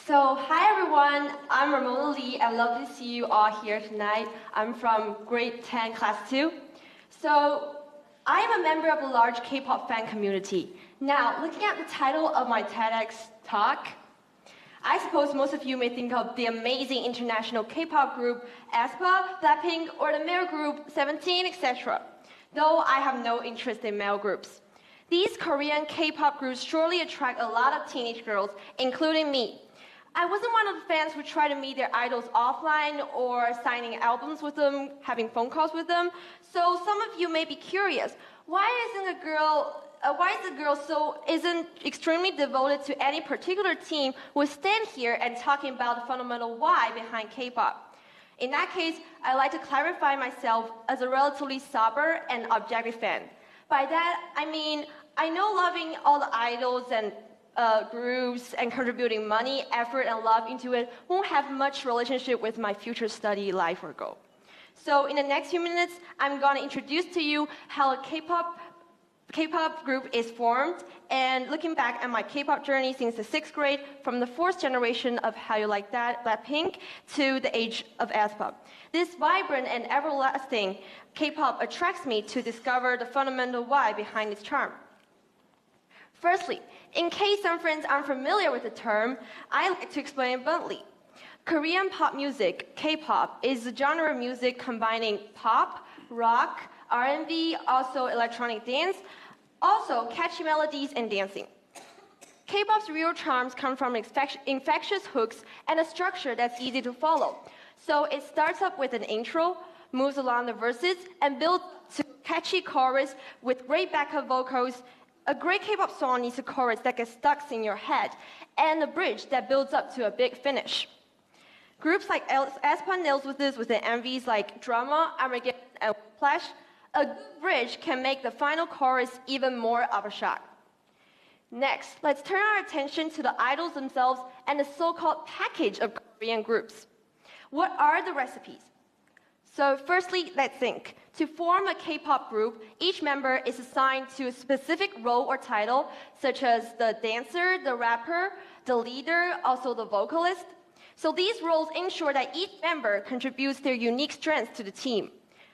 Hi everyone, I'm Ramona Lee. I love to see you all here tonight. I'm from grade 10, class 2. I am a member of a large K-pop fan community. Now, looking at the title of my TEDx talk, I suppose most of you may think of the amazing international K-pop group aespa, Blackpink, or the male group 17, etc. Though I have no interest in male groups. These Korean K-pop groups surely attract a lot of teenage girls, including me. I wasn't one of the fans who tried to meet their idols offline or signing albums with them, having phone calls with them. So some of you may be curious, why is the girl isn't extremely devoted to any particular team would stand here and talking about the fundamental why behind K-pop? In that case, I like to clarify myself as a relatively sober and objective fan. By that, I mean, I know loving all the idols and groups and contributing money, effort, and love into it won't have much relationship with my future study life or goal. So in the next few minutes, I'm going to introduce to you how a K-pop group is formed, and looking back at my K-pop journey since the 6th grade, from the 4th generation of How You Like That, Blackpink, to the age of aespa. This vibrant and everlasting K-pop attracts me to discover the fundamental why behind its charm. Firstly, in case some friends aren't familiar with the term, I like to explain it bluntly. Korean pop music, K-pop, is a genre of music combining pop, rock, R&B, also electronic dance, also catchy melodies and dancing. K-pop's real charms come from infectious hooks and a structure that's easy to follow. So it starts up with an intro, moves along the verses, and builds to a catchy chorus with great backup vocals. A great K-pop song needs a chorus that gets stuck in your head, and a bridge that builds up to a big finish. Groups like aespa nails with this with the MVs like Drama, Armageddon, and Flash. A good bridge can make the final chorus even more of a shock. Next, let's turn our attention to the idols themselves and the so-called package of Korean groups. What are the recipes? So firstly, let's think. To form a K-pop group, each member is assigned to a specific role or title, such as the dancer, the rapper, the leader, also the vocalist. So these roles ensure that each member contributes their unique strengths to the team.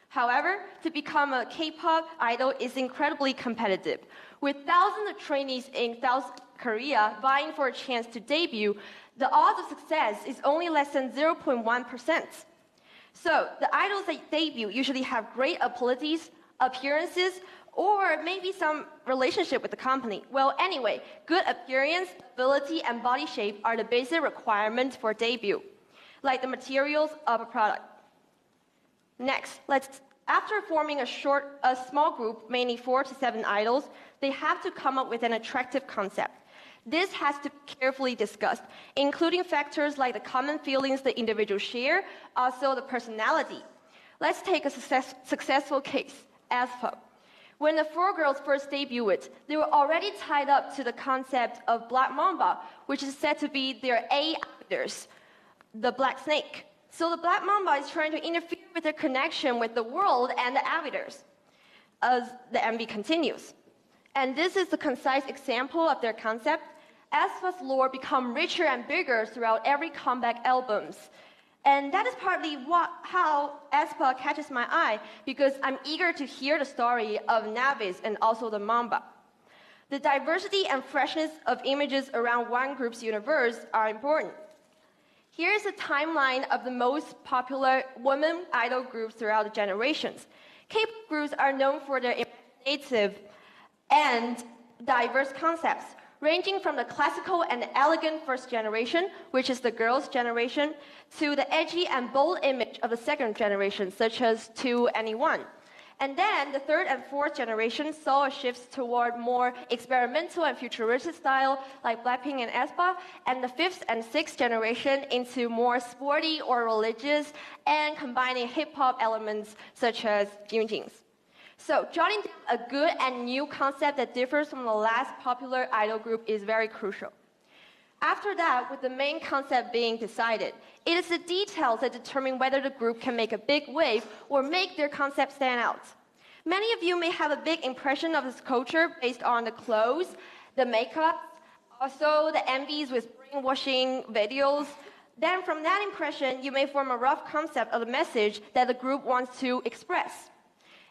However, to become a K-pop idol is incredibly competitive. With thousands of trainees in South Korea vying for a chance to debut, the odds of success is only less than 0.1%. So, the idols that debut usually have great abilities, appearances, or maybe some relationship with the company. Well, anyway, good appearance, ability, and body shape are the basic requirements for debut, like the materials of a product. Next, after forming a small group, mainly 4 to 7 idols, they have to come up with an attractive concept. This has to be carefully discussed, including factors like the common feelings the individuals share, also the personality. Let's take a successful case, aespa. When the 4 girls first debuted, they were already tied up to the concept of Black Mamba, which is said to be their A-actors, the Black Snake. So the Black Mamba is trying to interfere with their connection with the world and the avatars, as the MV continues. And this is the concise example of their concept. aespa's lore become richer and bigger throughout every comeback albums. And that is partly how aespa catches my eye, because I'm eager to hear the story of Navis and also the Mamba. The diversity and freshness of images around one group's universe are important. Here's a timeline of the most popular women idol groups throughout the generations. K-pop groups are known for their imaginative and diverse concepts, ranging from the classical and elegant first generation, which is the girls' generation, to the edgy and bold image of the second generation, such as 2 and E1. And then the 3rd and 4th generation saw a shift toward more experimental and futuristic style, like Blackpink and aespa, and the 5th and 6th generation into more sporty or religious and combining hip-hop elements, such as Yunjin's. So, jotting down a good and new concept that differs from the last popular idol group is very crucial. After that, with the main concept being decided, it is the details that determine whether the group can make a big wave or make their concept stand out. Many of you may have a big impression of this culture based on the clothes, the makeup, Also, the MVs with brainwashing videos. Then from that impression, you may form a rough concept of the message that the group wants to express.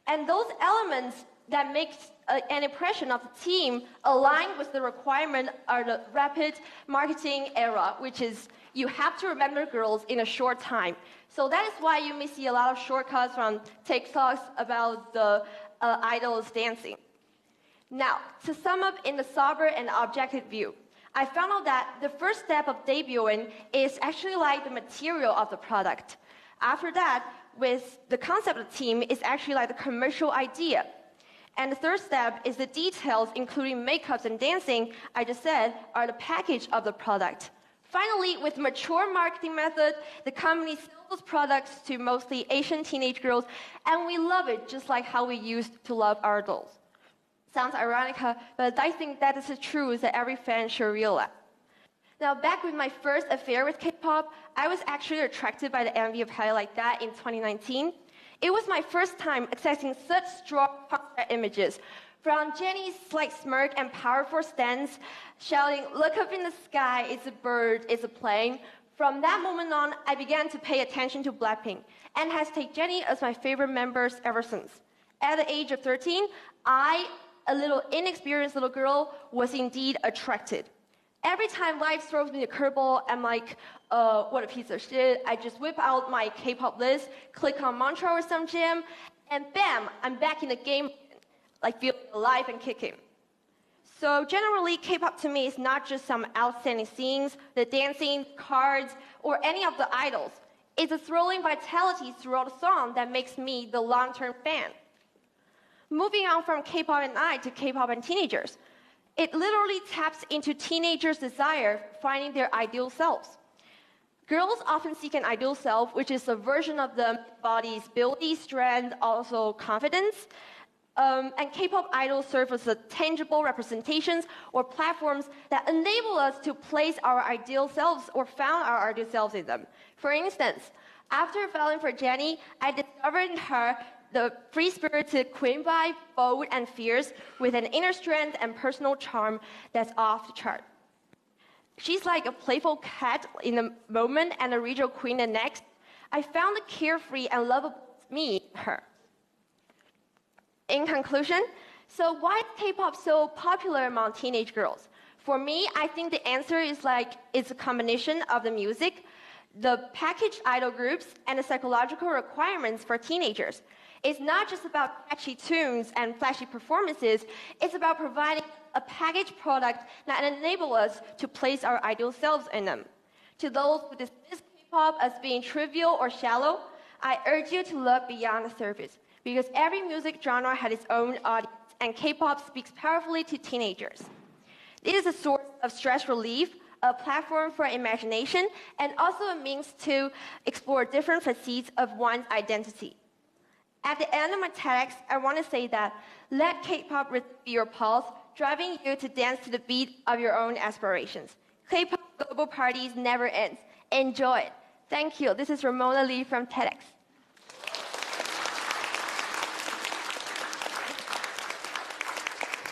And those elements that make an impression of the team aligned with the requirement of the rapid marketing era, which is you have to remember girls in a short time. So that is why you may see a lot of shortcuts from TikToks about the idols dancing. Now, to sum up in the sober and objective view, I found out that the first step of debuting is actually like the material of the product. After that, with the concept of the team, is actually like the commercial idea. And the third step is the details, including makeups and dancing, I just said, are the package of the product. Finally, with mature marketing method, the company sells those products to mostly Asian teenage girls, and we love it just like how we used to love our dolls. Sounds ironic, huh? But I think that is the truth that every fan should realize. Now, back with my first affair with K-pop, I was actually attracted by the MV of How Like That in 2019. It was my first time accessing such strong concert images, from Jennie's slight smirk and powerful stance, shouting, "Look up in the sky, it's a bird, it's a plane." From that moment on, I began to pay attention to Blackpink, and has taken Jennie as my favorite members ever since. At the age of 13, I, a little inexperienced little girl, was indeed attracted. Every time life throws me a curveball, I'm like, what a piece of shit. I just whip out my K-pop list, click on Mantra or some jam, and bam, I'm back in the game, like feeling alive and kicking. So generally, K-pop to me is not just some outstanding scenes, the dancing, cards, or any of the idols. It's a thrilling vitality throughout the song that makes me the long-term fan. Moving on from K-pop and I to K-pop and teenagers. It literally taps into teenagers' desire for finding their ideal selves. Girls often seek an ideal self, which is a version of them that embodies ability, strength, also confidence. And K-pop idols serve as tangible representations or platforms that enable us to place our ideal selves or found our ideal selves in them. For instance, after falling for Jennie, I discovered in her the free-spirited queen vibe, bold and fierce, with an inner strength and personal charm that's off the chart. She's like a playful cat in the moment and a regional queen the next. I found the carefree and lovable me in her. In conclusion, so why is K-pop so popular among teenage girls? For me, I think the answer is it's a combination of the music, the packaged idol groups, and the psychological requirements for teenagers. It's not just about catchy tunes and flashy performances, it's about providing a packaged product that enables us to place our ideal selves in them. To those who dismiss K-pop as being trivial or shallow, I urge you to look beyond the surface, because every music genre has its own audience, and K-pop speaks powerfully to teenagers. It is a source of stress relief, a platform for imagination, and also a means to explore different facets of one's identity. At the end of my TEDx, I want to say that let K-pop be your pulse, driving you to dance to the beat of your own aspirations. K-pop global parties never ends. Enjoy it. Thank you. This is Ramona Lee from TEDx.